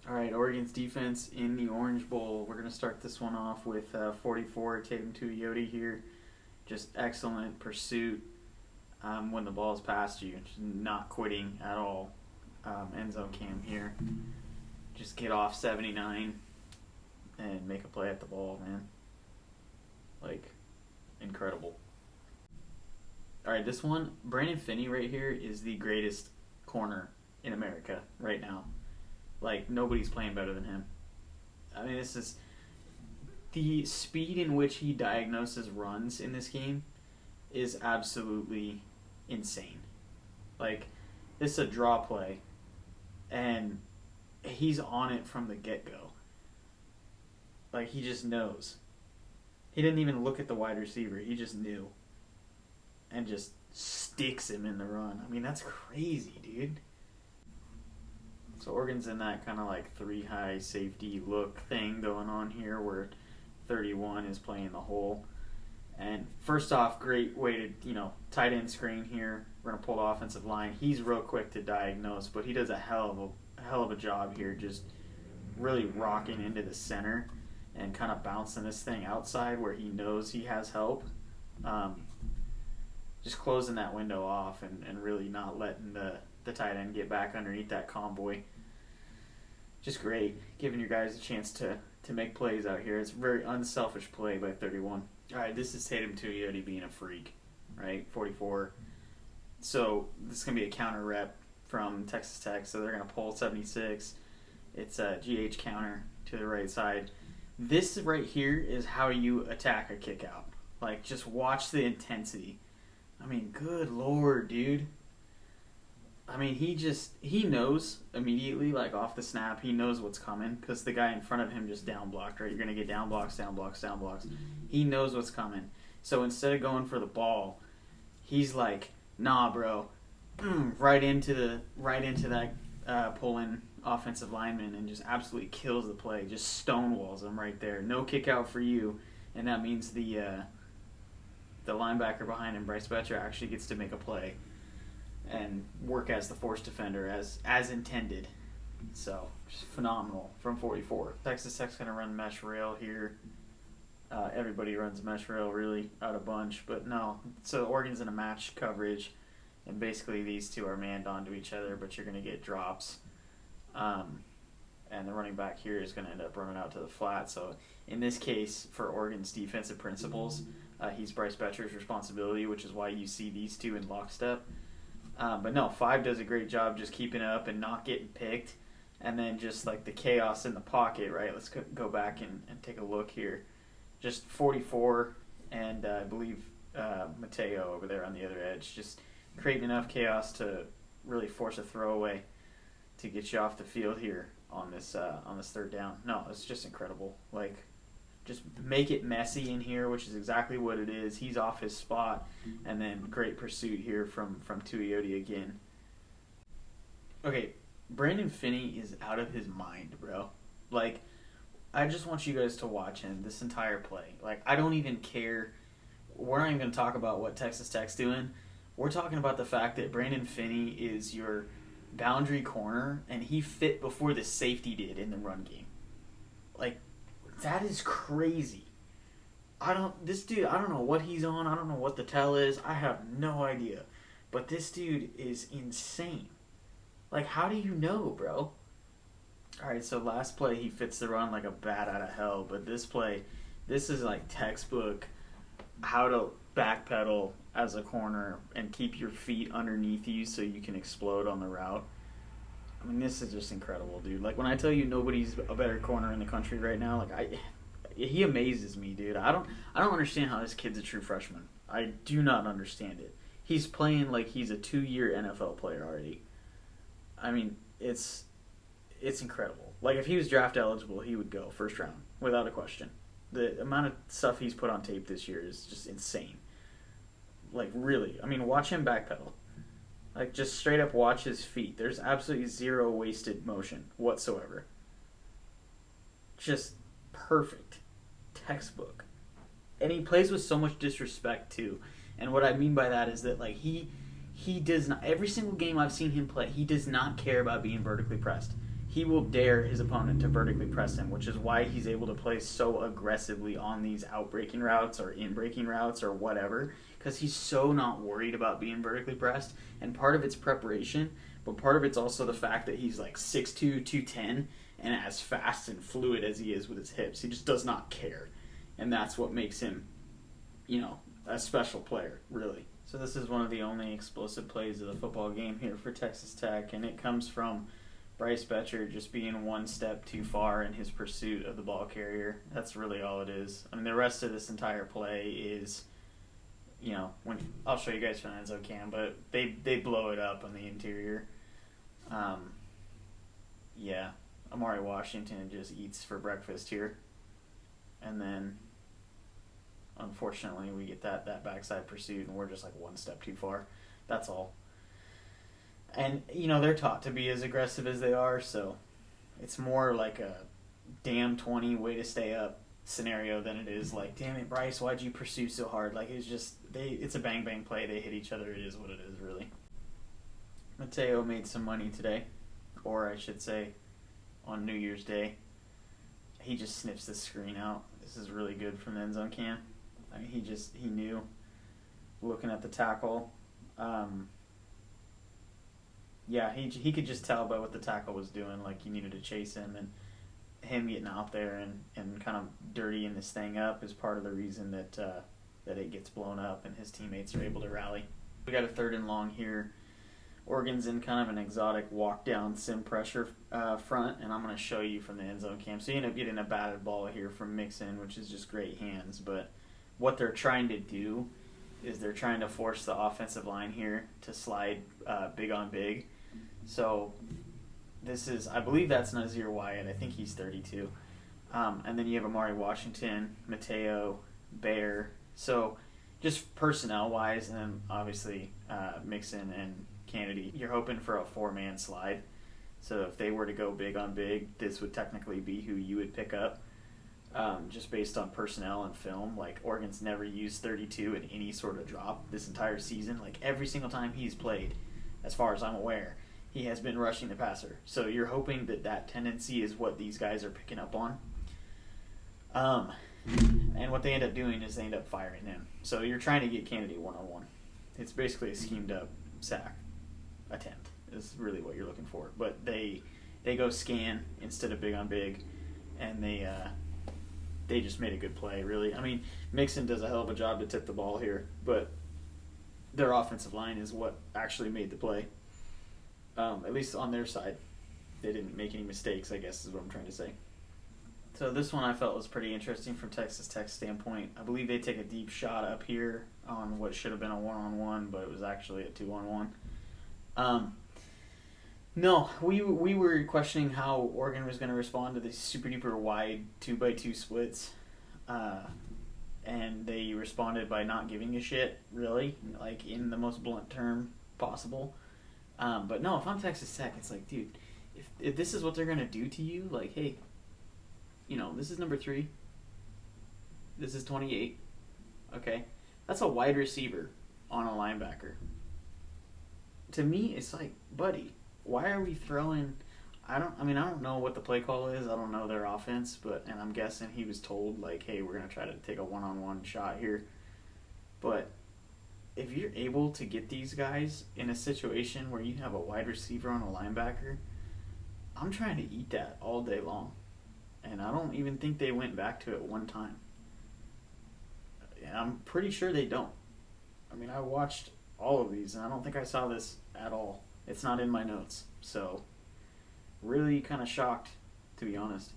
All right, Oregon's defense in the Orange Bowl. We're going to start this one off with 44, Tatum Tuioti here. Just excellent pursuit when the ball is past you. Just not quitting at all. End zone cam here. Just get off 79 and make a play at the ball, man. Like, incredible. All right, this one, Brandon Finny right here is the greatest corner in America right now. Like, nobody's playing better than him. I mean, this is the speed in which he diagnoses runs in this game is absolutely insane. Like, this is a draw play, and he's on it from the get-go. Like, he just knows. He didn't even look at the wide receiver. He just knew. And just sticks him in the run. I mean, that's crazy, dude. So Oregon's in that kind of like 3-high safety look thing going on here where 31 is playing the hole. And first off, great way to, tight end screen here. We're going to pull the offensive line. He's real quick to diagnose, but he does a hell of a job here just really rocking into the center and kind of bouncing this thing outside where he knows he has help. Just closing that window off and really not letting the tight end get back underneath that convoy. Just great. Giving your guys a chance to make plays out here. It's a very unselfish play by 31. All right, this is Tatum Tuioti being a freak, right? 44. So this is going to be a counter rep from Texas Tech. So they're going to pull 76. It's a GH counter to the right side. This right here is how you attack a kick out. Like, just watch the intensity. I mean, good Lord, dude. I mean, he knows immediately, like off the snap, he knows what's coming because the guy in front of him just down blocked, right? You're going to get down blocks, down blocks, down blocks. He knows what's coming. So instead of going for the ball, he's like, nah, bro, right into that pull-in offensive lineman and just absolutely kills the play, just stonewalls him right there. No kick out for you, and that means the linebacker behind him, Bryce Betcher, actually gets to make a play and work as the force defender as intended. So, just phenomenal from 44. Texas Tech's going to run mesh rail here. Everybody runs mesh rail really out of bunch, but no. So Oregon's in a match coverage, and basically these two are manned onto each other, but you're going to get drops. And the running back here is going to end up running out to the flat. So in this case, for Oregon's defensive principles, he's Bryce Betcher's responsibility, which is why you see these two in lockstep. But no, 5 does a great job just keeping up and not getting picked. And then just like the chaos in the pocket, right? Let's go back and take a look here. Just 44 and I believe Mateo over there on the other edge. Just creating enough chaos to really force a throwaway to get you off the field here on this third down. No, it's just incredible. Like, just make it messy in here, which is exactly what it is. He's off his spot, and then great pursuit here from Tuioti again. Okay, Brandon Finny is out of his mind, bro. Like, I just want you guys to watch him this entire play. Like, I don't even care. We're not even going to talk about what Texas Tech's doing. We're talking about the fact that Brandon Finny is your boundary corner, and he fit before the safety did in the run game. Like, that is crazy. This dude, I don't know what he's on. I don't know what the tell is. I have no idea. But this dude is insane. Like, how do you know, bro? Alright, so last play, he fits the run like a bat out of hell. But this play, this is like textbook how to backpedal as a corner and keep your feet underneath you so you can explode on the route. I mean, this is just incredible, dude. Like, when I tell you nobody's a better corner in the country right now, like, he amazes me, dude. I don't understand how this kid's a true freshman. I do not understand it. He's playing like he's a 2-year NFL player already. I mean, it's incredible. Like, if he was draft eligible, he would go first round, without a question. The amount of stuff he's put on tape this year is just insane. Like, really. I mean, watch him backpedal. Like, just straight up watch his feet. There's absolutely zero wasted motion whatsoever. Just perfect. Textbook. And he plays with so much disrespect, too. And what I mean by that is that, like, he does not... Every single game I've seen him play, he does not care about being vertically pressed. he will dare his opponent to vertically press him, which is why he's able to play so aggressively on these out-breaking routes or in-breaking routes or whatever, because he's so not worried about being vertically pressed. And part of it's preparation, but part of it's also the fact that he's like 6'2", 210, and as fast and fluid as he is with his hips. He just does not care. And that's what makes him, a special player, really. So this is one of the only explosive plays of the football game here for Texas Tech, and it comes from Bryce Betcher just being one step too far in his pursuit of the ball carrier. That's really all it is. I mean, the rest of this entire play is, when I'll show you guys from the end zone cam, but they blow it up on the interior. Amari Washington just eats for breakfast here. And then, unfortunately, we get that backside pursuit, and we're just like one step too far. That's all. And, they're taught to be as aggressive as they are, so it's more like a damn 20 way to stay up scenario than it is like, damn it, Bryce, why'd you pursue so hard? Like, it's a bang-bang play. They hit each other. It is what it is, really. Mateo made some money today, or I should say on New Year's Day. He just sniffs the screen out. This is really good from the end zone cam. I mean, he knew, looking at the tackle. He could just tell by what the tackle was doing, like he needed to chase him, and him getting out there and kind of dirtying this thing up is part of the reason that it gets blown up and his teammates are able to rally. We got a 3rd and long here. Oregon's in kind of an exotic walk-down sim pressure front, and I'm going to show you from the end zone cam. So you end up getting a batted ball here from Mixon, which is just great hands. But what they're trying to do is they're trying to force the offensive line here to slide big on big. So I believe that's Nazir Wyatt. I think he's 32. And then you have Amari Washington, Mateo, Bear. So just personnel-wise, and then obviously Mixon and Kennedy, you're hoping for a 4-man slide. So if they were to go big on big, this would technically be who you would pick up, just based on personnel and film. Like, Oregon's never used 32 in any sort of drop this entire season. Like, every single time he's played, as far as I'm aware, he has been rushing the passer. So you're hoping that tendency is what these guys are picking up on. And what they end up doing is they end up firing him. So you're trying to get Kennedy one-on-one. It's basically a schemed-up sack attempt is really what you're looking for. But they go scan instead of big on big, and they just made a good play, really. I mean, Mixon does a hell of a job to tip the ball here, but their offensive line is what actually made the play. At least on their side. They didn't make any mistakes, I guess is what I'm trying to say. So this one I felt was pretty interesting from Texas Tech's standpoint. I believe they take a deep shot up here on what should have been a one-on-one, but it was actually a 2-on-1. No, we were questioning how Oregon was going to respond to these super-duper wide 2x2 splits. And they responded by not giving a shit, really, like in the most blunt term possible. But no, if I'm Texas Tech, it's like, dude, if this is what they're going to do to you, like, hey, this is number 3. This is 28. Okay? That's a wide receiver on a linebacker. To me, it's like, buddy, why are we throwing... I don't know what the play call is. I don't know their offense, and I'm guessing he was told, like, hey, we're going to try to take a one-on-one shot here. But if you're able to get these guys in a situation where you have a wide receiver on a linebacker, I'm trying to eat that all day long. And I don't even think they went back to it one time. And I'm pretty sure they don't. I mean, I watched all of these, and I don't think I saw this at all. It's not in my notes. So, really kind of shocked, to be honest.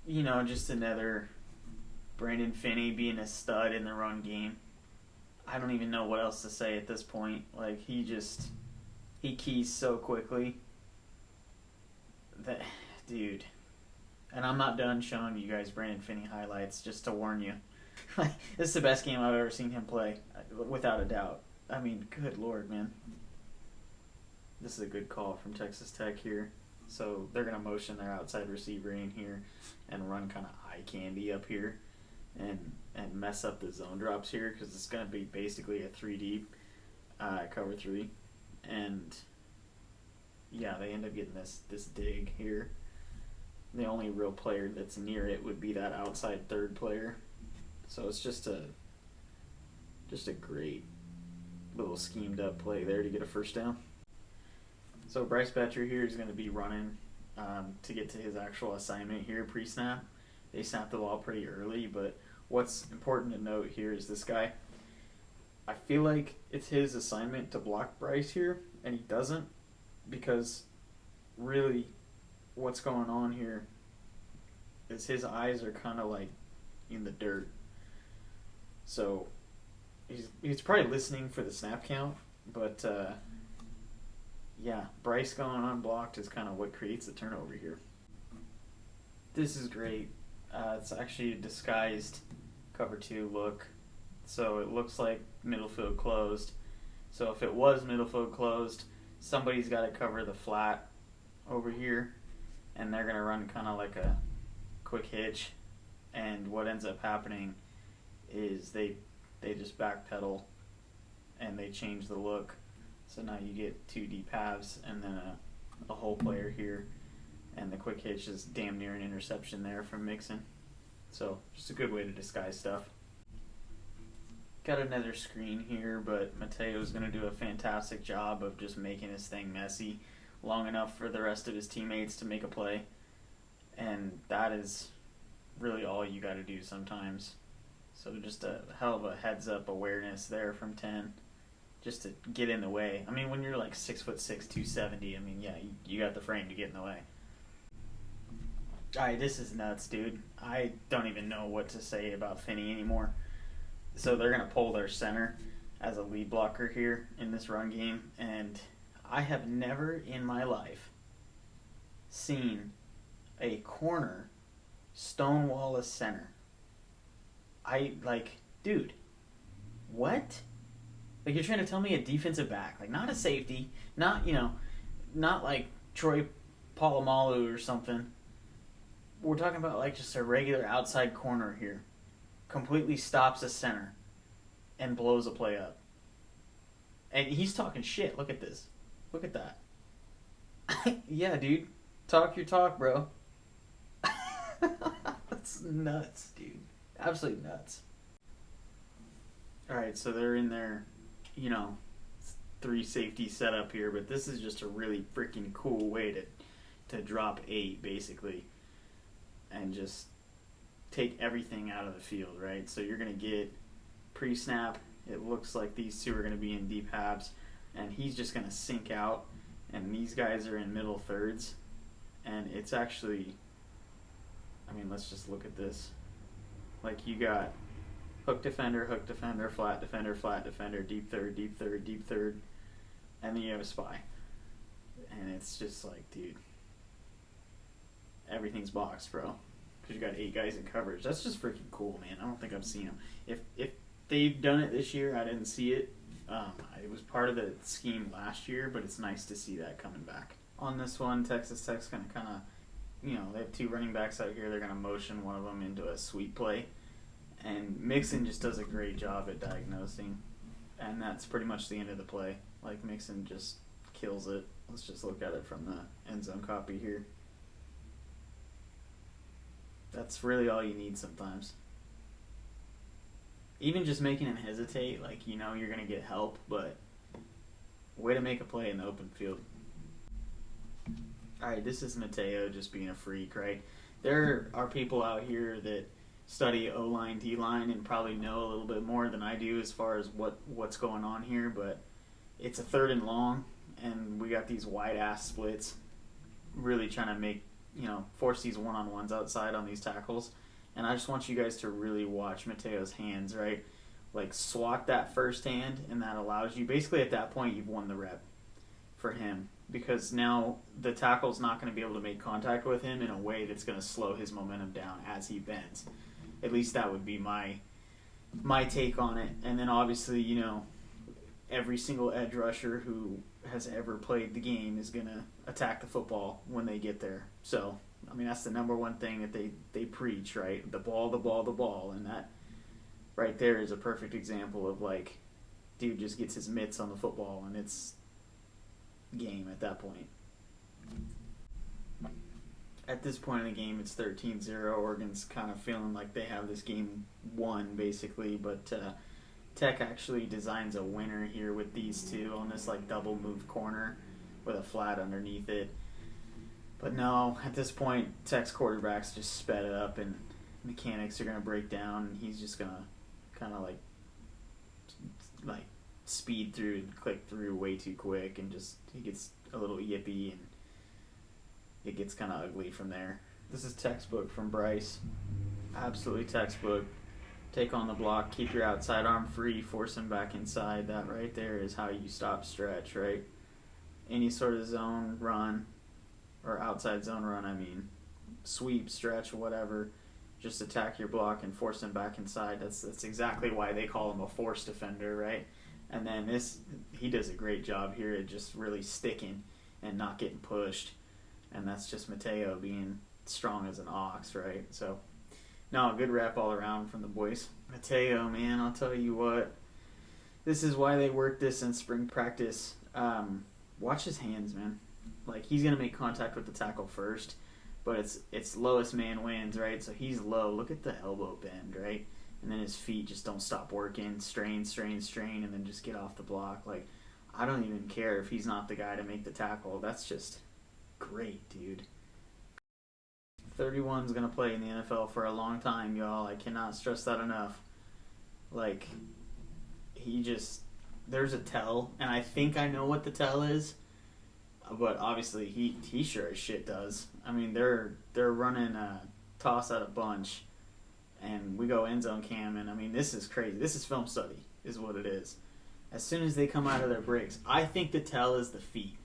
Just another Brandon Finny being a stud in the run game. I don't even know what else to say at this point. Like, he keys so quickly. That, dude. And I'm not done showing you guys Brandon Finny highlights, just to warn you. This is the best game I've ever seen him play, without a doubt. I mean, good Lord, man. This is a good call from Texas Tech here. So they're going to motion their outside receiver in here and run kind of eye candy up here and mess up the zone drops here, because it's going to be basically a 3 deep, cover 3. And yeah, they end up getting this dig here. The only real player that's near it would be that outside third player. So it's just a great little schemed up play there to get a first down. So Bryce Betcher here is going to be running to get to his actual assignment here pre-snap. They snapped the ball pretty early, but what's important to note here is this guy. I feel like it's his assignment to block Bryce here, and he doesn't, because really what's going on here is his eyes are kind of like in the dirt. So he's probably listening for the snap count, but yeah, Bryce going unblocked is kind of what creates the turnover here. This is great. It's actually a disguised cover 2 look. So it looks like middle field closed. So if it was middle field closed, somebody's got to cover the flat over here, and they're going to run kind of like a quick hitch. And what ends up happening is they just backpedal and they change the look. So now you get 2 deep halves and then a hole player here. And the quick hitch is damn near an interception there from Mixon. So just a good way to disguise stuff. Got another screen here, but Mateo's going to do a fantastic job of just making his thing messy long enough for the rest of his teammates to make a play. And that is really all you got to do sometimes. So just a hell of a heads-up awareness there from 10, just to get in the way. I mean, when you're like 6'6", 270, I mean, yeah, you got the frame to get in the way. All right, this is nuts, dude. I don't even know what to say about Finny anymore. So they're going to pull their center as a lead blocker here in this run game. And I have never in my life seen a corner stonewall a center. Dude, what? Like, you're trying to tell me a defensive back, like not a safety, not like Troy Polamalu or something. We're talking about like just a regular outside corner here. Completely stops a center and blows a play up. And he's talking shit. Look at this. Look at that. Yeah, dude. Talk your talk, bro. That's nuts, dude. Absolutely nuts. Alright, so they're in their, 3 safety setup here, but this is just a really freaking cool way to drop 8, basically. And just take everything out of the field, right? So you're going to get pre-snap. It looks like these two are going to be in deep halves, and he's just going to sink out, and these guys are in middle thirds. And it's actually, let's just look at this. Like, you got hook defender, flat defender, deep third, and then you have a spy. And it's just like, dude, everything's boxed, bro. Because you got 8 guys in coverage. That's just freaking cool, man. I don't think I've seen them. If they've done it this year, I didn't see it. It was part of the scheme last year, but it's nice to see that coming back. On this one, Texas Tech's going to kind of, they have 2 running backs out here. They're going to motion one of them into a sweep play. And Mixon just does a great job at diagnosing. And that's pretty much the end of the play. Like, Mixon just kills it. Let's just look at it from the end zone copy here. That's really all you need sometimes. Even just making him hesitate, you're going to get help, but way to make a play in the open field. All right, this is Mateo just being a freak, right? There are people out here that study O-line, D-line, and probably know a little bit more than I do as far as what's going on here, but it's a 3rd and long, and we got these wide-ass splits really trying to make, force these one-on-ones outside on these tackles. And I just want you guys to really watch Mateo's hands, right? Like, swat that first hand, and that allows you, basically at that point, you've won the rep for him. Because now the tackle's not going to be able to make contact with him in a way that's going to slow his momentum down as he bends. At least that would be my take on it. And then obviously, every single edge rusher who has ever played the game is going to attack the football when they get there. So, that's the number one thing that they preach, right? The ball. And that right there is a perfect example of, dude just gets his mitts on the football, and it's game at that point. at this point in the game, it's 13-0. Oregon's kind of feeling like they have this game won, basically. But Tech actually designs a winner here with these two on this like double move corner with a flat underneath it. But no, at this point, Tech's quarterback's just sped it up, and mechanics are going to break down, and he's just going to kind of like speed through and click through way too quick, and just he gets a little yippy, and it gets kind of ugly from there. This is textbook from Bryce. Absolutely textbook. Take on the block, keep your outside arm free, force him back inside. That right there is how you stop stretch, right? Any sort of zone run, or outside zone run, I mean, sweep, stretch, whatever, just attack your block and force him back inside. That's exactly why they call him a force defender, right? And then he does a great job here at just really sticking and not getting pushed. And that's just Mateo being strong as an ox, right? So, no, good rep all around from the boys. Mateo, man, I'll tell you what. This is why they work this in spring practice. Watch his hands, man. Like, he's going to make contact with the tackle first, but it's lowest man wins, right? So he's low. Look at the elbow bend, right? And then his feet just don't stop working. Strain, strain, strain, and then just get off the block. Like, I don't even care if he's not the guy to make the tackle. That's just great, dude. 31's going to play in the NFL for a long time, y'all. I cannot stress that enough. Like, there's a tell, and I think I know what the tell is, but obviously he sure as shit does. I mean, they're running a toss out a bunch, and we go end zone cam, and I mean, this is crazy. This is film study, is what it is. As soon as they come out of their breaks, I think the tell is the feet.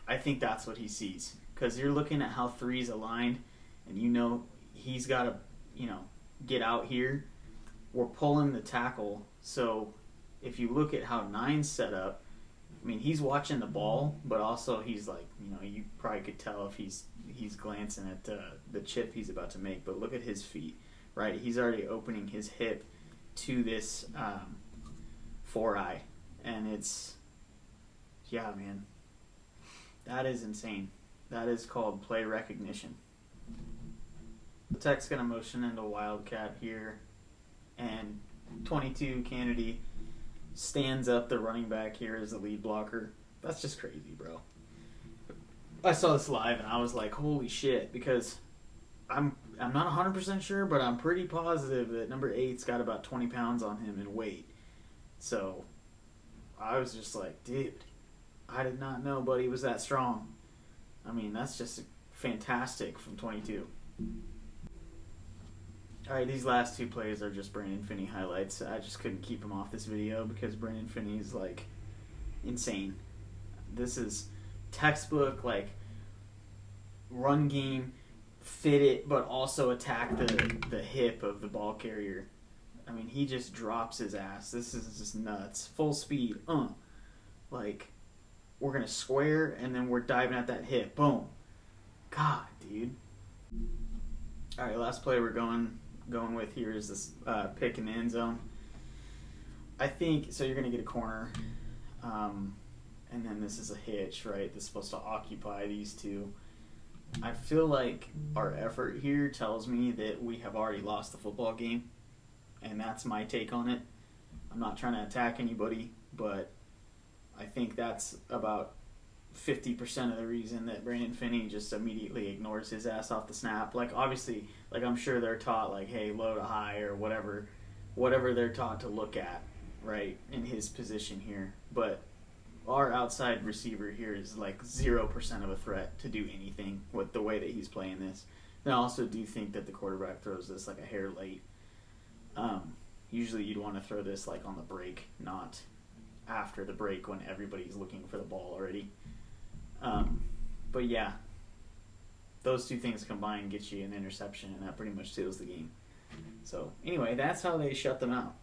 I think that's what he sees, because you're looking at how 3's aligned, and you know he's got to, get out here. We're pulling the tackle, so if you look at how 9's set up, I mean, he's watching the ball, but also he's like, you probably could tell if he's glancing at the chip he's about to make. But look at his feet, right? He's already opening his hip to this 4-eye, and yeah, man, that is insane. That is called play recognition. The Tech's going to motion into Wildcat here, and 22 Kennedy stands up the running back here as the lead blocker. That's just crazy, bro. I saw this live and I was like, holy shit, because I'm not 100% sure, but I'm pretty positive that number 8's got about 20 pounds on him in weight. So I was just like, dude, I did not know Buddy was that strong. I mean, that's just fantastic from 22. Alright, these last two plays are just Brandon Finny highlights. I just couldn't keep him off this video because Brandon Finny is, like, insane. This is textbook, like, run game, fit it, but also attack the hip of the ball carrier. I mean, he just drops his ass. This is just nuts. Full speed. Like, we're going to square, and then we're diving at that hip. Boom. God, dude. Alright, last play we're going with here is this pick in the end zone. I think, so you're going to get a corner, and then this is a hitch, right? This is supposed to occupy these two. I feel like our effort here tells me that we have already lost the football game, and that's my take on it. I'm not trying to attack anybody, but I think that's about 50% of the reason that Brandon Finny just immediately ignores his ass off the snap. Like, obviously, like, I'm sure they're taught, like, hey, low to high or whatever they're taught to look at, right, in his position here. But our outside receiver here is, like, 0% of a threat to do anything with the way that he's playing this. And I also do think that the quarterback throws this, like, a hair late. Usually you'd want to throw this, like, on the break, not after the break when everybody's looking for the ball already. But yeah, those two things combined get you an interception, and that pretty much seals the game. So anyway, that's how they shut them out.